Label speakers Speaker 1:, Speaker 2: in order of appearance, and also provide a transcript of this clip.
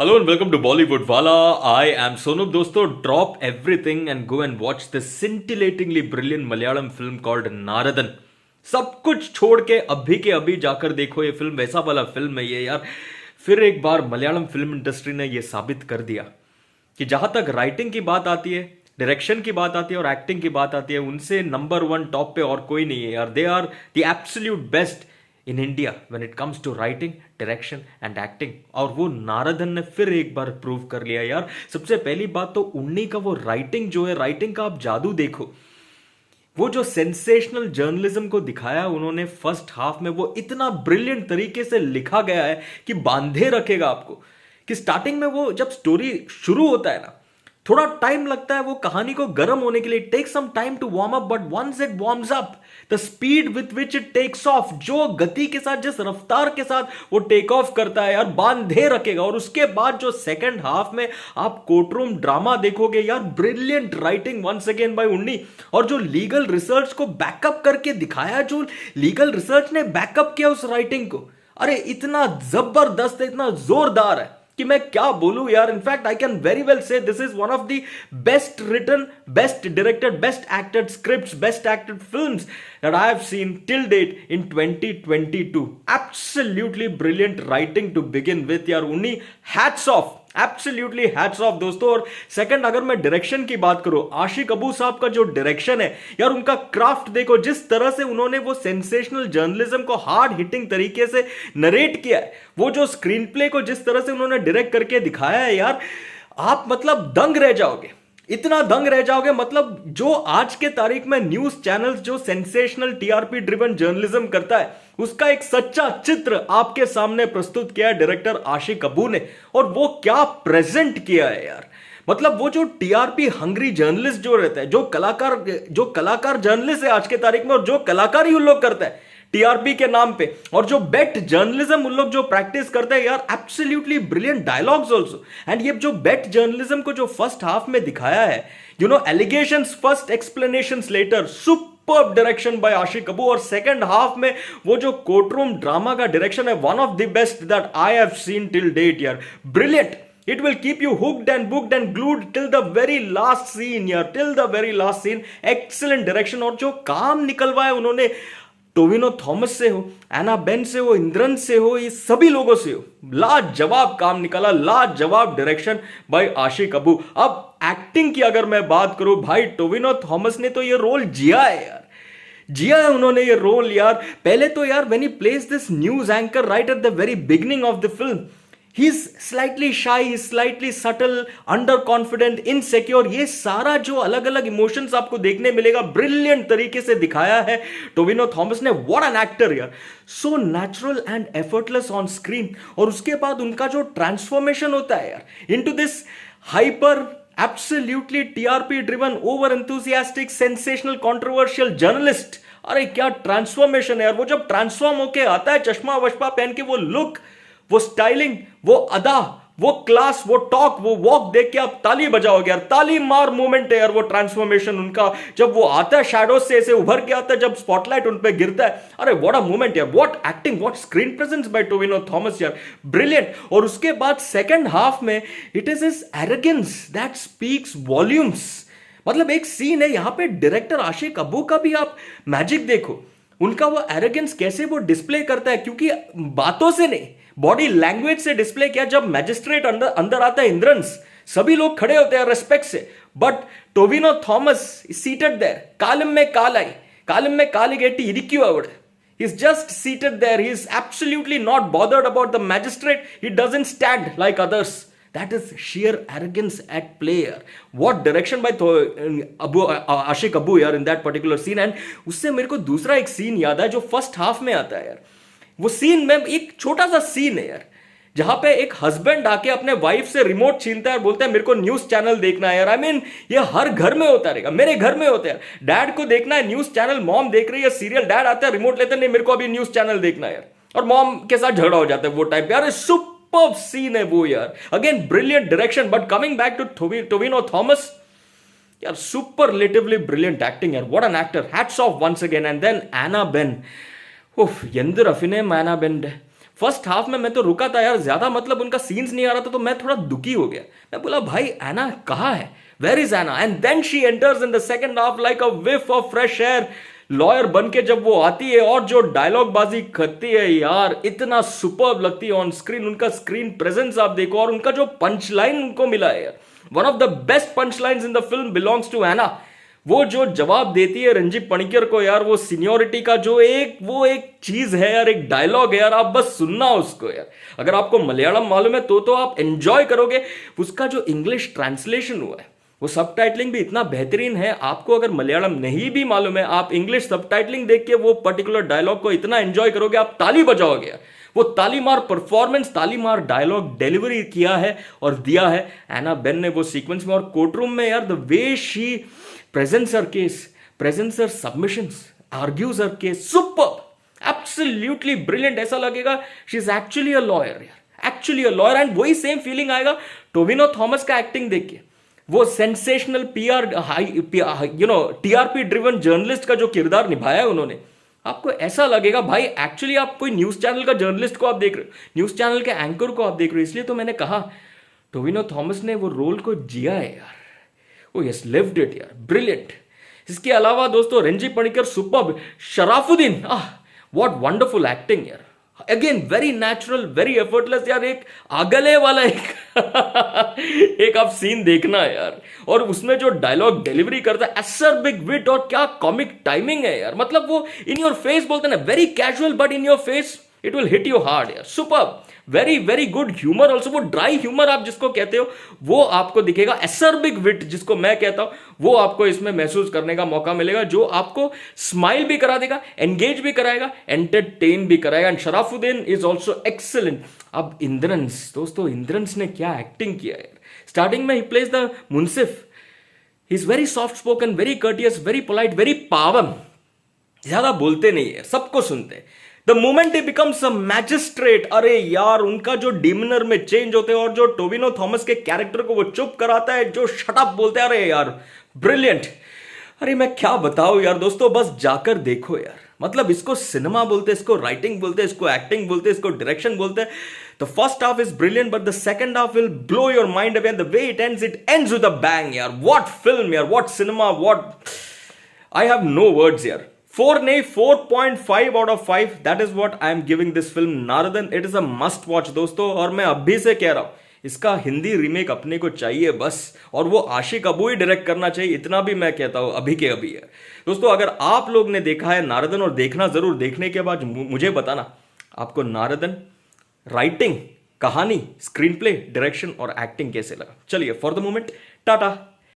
Speaker 1: Hello and welcome to Bollywood Wala. I am Sonub. दोस्तों, drop everything and go and watch this scintillatingly brilliant Malayalam film called नारदन. सब कुछ छोड़ के अभी जाकर देखो ये फिल्म. वैसा वाला फिल्म है ये यार. फिर एक बार मलयालम फिल्म इंडस्ट्री ने ये साबित कर दिया कि जहां तक राइटिंग की बात आती है, डायरेक्शन की बात आती है और एक्टिंग की बात आती है, उनसे नंबर वन टॉप पे और कोई नहीं है यार. They are the absolute best in India when it comes to writing, direction and acting. और वो नारदन ने फिर एक बार प्रूव कर लिया यार. सबसे पहली बात तो उन्नी का वो राइटिंग जो है, राइटिंग का आप जादू देखो. वो जो सेंसेशनल जर्नलिज्म को दिखाया उन्होंने फर्स्ट हाफ में, वो इतना ब्रिलियंट तरीके से लिखा गया है कि बांधे रखेगा आपको. कि स्टार्टिंग में वो जब स्टोरी शुरू होता है ना, थोड़ा टाइम लगता है वो कहानी को गर्म होने के लिए. Take some time to warm up, but once it warms up, the speed with which it takes off, जो गति के साथ, जिस रफ्तार के साथ वो टेक ऑफ करता है यार, बांधे रखेगा. और उसके बाद जो सेकंड हाफ में आप कोर्टरूम ड्रामा देखोगे यार, brilliant writing once again by Unni. और जो लीगल रिसर्च को बैकअप करके दिखाया, जो लीगल रिसर्च ने बैकअप किया उस राइटिंग को, अरे इतना जबरदस्त, इतना जोरदार है कि मैं क्या बोलूं यार. In fact I can very well say this is one of the best written, best directed, best acted scripts, best acted films that I have seen till date in 2022. Absolutely brilliant writing to begin with यार. उन्नी hats off, absolutely hats off दोस्तों. और second, अगर मैं direction की बात करूं, आशिक अबू साहब का जो डायरेक्शन है यार, उनका क्राफ्ट देखो. जिस तरह से उन्होंने वो सेंसेशनल जर्नलिज्म को हार्ड हिटिंग तरीके से नरेट किया है, वो जो स्क्रीन प्ले को जिस तरह से उन्होंने डायरेक्ट करके दिखाया है यार, आप मतलब दंग रह जाओगे. इतना दंग रह जाओगे. मतलब जो आज के तारीख में न्यूज चैनल्स जो सेंसेशनल टीआरपी ड्रिवन जर्नलिज्म करता है, उसका एक सच्चा चित्र आपके सामने प्रस्तुत किया है डायरेक्टर आशिक अबू ने. और वो क्या प्रेजेंट किया है यार. मतलब वो जो टीआरपी हंग्री जर्नलिस्ट जो रहता है, जो कलाकार जर्नलिस्ट है आज के तारीख में, और जो कलाकारी उन लोग करता है टीआरपी के नाम पे, और जो बेट जर्नलिज्म उन लोग जो प्रैक्टिस करते हैं यार, absolutely brilliant dialogues also. And ये जो बेट जर्नलिज्म को जो फर्स्ट हाफ में दिखाया है, you know, allegations first, explanations later, superb direction by Aashiq Abu. और सेकंड हाफ में वो जो कोर्टरूम ड्रामा का डायरेक्शन है, one of the best that I have seen till date यार. Brilliant. It will keep you hooked and booked and glued till the very last scene यार, till the very last scene. Excellent direction. और जो काम निकलवाया उन्होंने, Tovino Thomas से हो, एना Ben से हो, इंद्रंस से हो, ये सभी लोगों से हो, लाजवाब काम निकला, लाजवाब डायरेक्शन बाय आशिक अबू. अब एक्टिंग की अगर मैं बात करूं भाई, टोविनो थॉमस ने तो ये रोल जिया है यार, जिया है उन्होंने ये रोल यार. पहले तो यार when he place this news anchor right at the very beginning of the film, he's slightly shy, he's slightly subtle, underconfident, insecure. ये सारा जो अलग अलग इमोशंस आपको देखने मिलेगा, ब्रिलियंट तरीके से दिखाया है टोविनो थॉमस ने. व्हाट एन एक्टर यार, so natural and effortless on screen. और उसके बाद उनका जो ट्रांसफॉर्मेशन होता है यार into this hyper, absolutely TRP driven, over enthusiastic, sensational, controversial journalist. अरे क्या ट्रांसफॉर्मेशन है यार. वो जब ट्रांसफॉर्म होके आता है, चश्मा वश्मा पहन के, वो लुक, वो स्टाइलिंग, वो अदा, वो क्लास, वो टॉक, वो वॉक देख के आप ताली बजाओगे यार. ताली मार मोमेंट है यार वो ट्रांसफॉर्मेशन उनका. जब वो आता है शैडोज से ऐसे उभर के आता है, जब स्पॉटलाइट उन पे गिरता है, अरे व्हाट अ मोमेंट यार. What acting, what screen presence by Tovino Thomas यार, ब्रिलियंट. और उसके बाद सेकंड हाफ में it is his arrogance that speaks volumes. मतलब एक सीन है यहां पे, डायरेक्टर आशिक अबू का भी आप मैजिक देखो. उनका वो एरोगेंस कैसे वो डिस्प्ले करता है, क्योंकि बातों से नहीं, बॉडी लैंग्वेज से डिस्प्ले किया. जब मैजिस्ट्रेट अंदर आता है, इंद्रंस, सभी लोग खड़े होते हैं रेस्पेक्ट से, but Tovino Thomas seated there. कालम में काली गेटी इरिक्यू अवड़. He is just seated there. He is absolutely not bothered about the magistrate. He doesn't stand like others. That is sheer arrogance at play यार. What direction by आशिक अबू यार in that particular scene. And उससे मेरे को दूसरा एक scene याद है जो फर्स्ट हाफ में आता है यार. वो सीन में एक छोटा सा सीन है यार, जहां पे एक हस्बैंड आके अपने वाइफ से रिमोट छीनता है और बोलता है मेरे को न्यूज चैनल देखना है यार. आई मीन ये हर घर में होता रहेगा, मेरे घर में होता है. डैड को देखना है न्यूज चैनल, मॉम देख रही है सीरियल, डैड आता है रिमोट लेते, नहीं मेरे को अभी न्यूज चैनल देखना है यार, और मॉम के साथ झगड़ा हो जाता है वो टाइप यार. सुपर्ब सीन है वो यार. Again brilliant direction. But coming back to Tovino Thomas यार, सुपरलेटिवली ब्रिलियंट एक्टिंग यार. What an actor, hats off once again. And then Anna Ben, ಎಂದರ ಅಭಿನಯ ಆನಾ ಬೆನ್. फर्स्ट हाफ में मैं तो रुका था यार, ज्यादा मतलब उनका सीन्स नहीं आ रहा था, तो मैं थोड़ा दुखी हो गया। मैं बोला भाई एना कहाँ है, where is Anna? And then she enters in the second half like a whiff of fresh air. Lawyer बन के जब वो आती है और जो डायलॉग बाजी करती है यार, इतना सुपर्ब लगती है ऑन स्क्रीन। उनका स्क्रीन प्रेजेंस आप देखो, और उनका जो पंच लाइन उनको मिला है यार, one of the best punch lines in the film belongs to Anna. वो जो जवाब देती है रंजीत पणिकर को यार, वो सीनियोरिटी का जो एक चीज है यार, एक डायलॉग है यार, आप बस सुनना उसको यार। अगर आपको मलयालम मालूम है तो आप एंजॉय करोगे। उसका जो इंग्लिश ट्रांसलेशन हुआ है, वो सबटाइटलिंग भी इतना बेहतरीन है। आपको अगर मलयालम नहीं भी मालूम है, आप इंग्लिश सबटाइटलिंग देख के वो पर्टिकुलर डायलॉग को इतना एंजॉय करोगे, आप ताली बजाओगे यार। वो तालीमार परफॉर्मेंस, तालीमार डायलॉग डिलीवरी किया है और दिया है एना बेन ने वो सीक्वेंस में। और कोर्टरूम में यार, the way she presents her case, presents her submissions, argues her case, superb, absolutely brilliant। ऐसा लगेगा she is actually a lawyer यार, actually a lawyer। and वही सेम फीलिंग आएगा टोविनो थॉमस का एक्टिंग देख के। वो sensational PR TRP driven journalist का जो किरदार निभाया है उन्होंने, आपको ऐसा लगेगा भाई एक्चुअली आप कोई न्यूज चैनल का जर्नलिस्ट को आप देख रहे हो, न्यूज चैनल के एंकर को आप देख रहे हो। इसलिए तो मैंने कहा टोविनो थॉमस ने वो रोल को जिया है यार। Oh yes, lived it यार, ब्रिलियंट। इसके अलावा दोस्तों Ranjith Panicker superb, Sharafuddin what wonderful acting यार, again very natural, very effortless यार। एक आगले वाला एक आप सीन देखना यार, और उसमें जो डायलॉग डिलीवरी करता है, एसर बिग विट, और क्या कॉमिक टाइमिंग है यार। मतलब वो इन योर फेस बोलते हैं ना, very casual but in your face it will hit you hard यार, superb. Very very good humour also, वो ड्राई ह्यूमर आप जिसको कहते हो वो आपको दिखेगा, एसर्बिक विट जिसको मैं कहता हूं वो आपको इसमें महसूस करने का मौका मिलेगा, जो आपको स्माइल भी करा देगा, एंगेज भी कराएगा, एंटरटेन भी कराएगा। And Sharafuddin is also excellent. अब इंद्रंस दोस्तों, इंद्रंस ने क्या एक्टिंग किया यार। स्टार्टिंग में ही plays the munsif, he is very soft spoken, very courteous, very polite, very पावन, ज्यादा बोलते नहीं है, सबको सुनते। The moment he becomes a magistrate, अरे यार उनका जो डिमिनर में चेंज होते हैं, और जो टोविनो थॉमस के कैरेक्टर को वो चुप कराता है, जो शटअप बोलते हैं, अरे यार ब्रिलियंट। अरे मैं क्या बताऊं यार दोस्तों, बस जाकर देखो यार। मतलब इसको सिनेमा बोलते हैं, इसको राइटिंग बोलते हैं, इसको एक्टिंग बोलते हैं, इसको डायरेक्शन बोलते हैं। The first half is brilliant but the second half will blow your mind away, the way it ends with a bang यार। व्हाट फिल्म यार, what cinema, what, I have no words यार। 4 नहीं 4.5 out of 5, that is what I am giving this film Naradan. It is a must watch दोस्तों, और मैं अभी से कह रहा हूं इसका हिंदी रीमेक अपने को चाहिए बस, और वो आशिक अबू ही डायरेक्ट करना चाहिए, इतना भी मैं कहता हूं अभी के अभी है। दोस्तों अगर आप लोग ने देखा है नारदन, और देखना जरूर, देखने के बाद मुझे बताना आपको नारदन राइटिंग, कहानी, स्क्रीन प्ले, डायरेक्शन और एक्टिंग कैसे लगा। चलिए फॉर द मोमेंट टाटा।